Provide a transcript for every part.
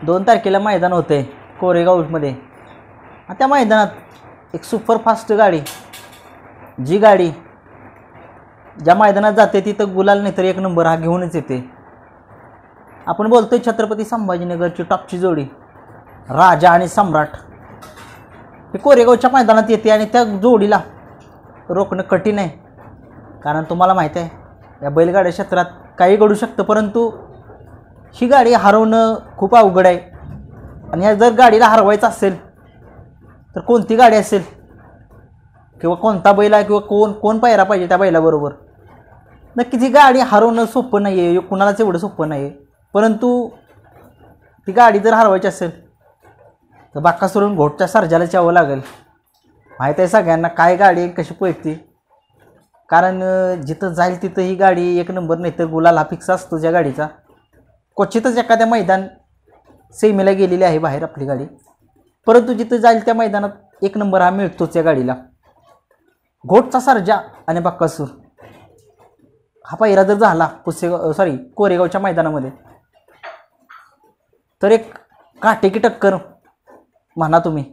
2 तारखेला मैदान होते कोरेगावमध्ये. त्या मैदानात एक सुपरफास्ट गाडी, जी गाडी ज्या मैदानात जाते तिथं गुलाल नाही तर 1 नंबर हा घेऊनच येते. आपण बोलतोय छत्रपती संभाजीनगरची टॉपची जोडी राजा आणि सम्राट. हे कोरेगावच्या मैदानात येते आणि त्या जोडीला रोखणं कठीण आहे. कारण तुम्हाला माहीत आहे या बैलगाड्या क्षेत्रात काही घडू शकतं, परंतु ही गाडी हरवणं खूप अवघड आहे. आणि ह्या जर गाडीला हरवायचं असेल तर कोणती गाडी असेल किंवा कोणता बैल आहे किंवा कोण पायरा पाहिजे त्या बैलाबरोबर. नक्कीच ही गाडी हरवणं सोपं नाही आहे, कुणालाच एवढं सोपं नाही आहे. परंतु ती गाडी जर हरवायची असेल तर बाकासुरून घोटच्या सर्जालाच यावं लागेल. माहीत आहे सगळ्यांना काय गाडी कशी पळते. कारण जिथं जाईल तिथं ही गाडी 1 नंबर नाही तर गुलाल हा फिक्स असतो ज्या गाडीचा. क्वचितच एखाद्या मैदान सेमीला गेलेली आहे बाहेर आपली गाडी, परंतु जिथं जाईल त्या मैदानात 1 नंबर हा मिळतोच या गाडीला. घोटचा सर्जा आणि बाकासूर हा पायरा जर झाला कोरेगावच्या मैदानामध्ये तर एक काटेकी टक्कर म्हणा तुम्ही.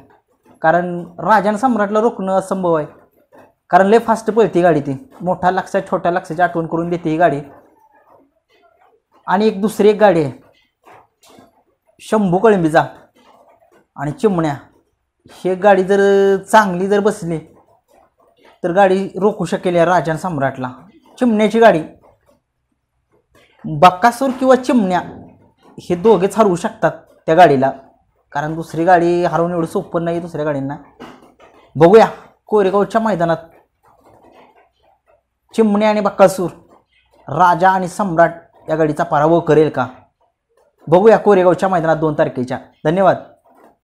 कारण राजा आणि सम्राटला रोखणं असंभव आहे. कारण लय फास्ट पळते गाडी ती. मोठ्या लक्षात छोट्या लक्षाची आठवण करून देते ही गाडी. आणि एक दुसरी एक गाडी आहे शंभू कळंबीचा आणि चिमण्या. ही गाडी जर चांगली जर बसली तर गाडी रोखू शकेल या राजा आणि सम्राटला. चिमण्याची गाडी बक्कासूर किंवा चिमण्या हे दोघेच हरवू शकतात त्या गाडीला. कारण दुसरी गाडी हरवणं एवढं सोपं नाही दुसऱ्या गाडींना. बघूया कोरेगावच्या मैदानात चिमण्या आणि बक्कासूर, राजा आणि सम्राट या गाडीचा पराभव करेल का. बघूया कोरेगावच्या मैदानात 2 तारखेच्या. धन्यवाद.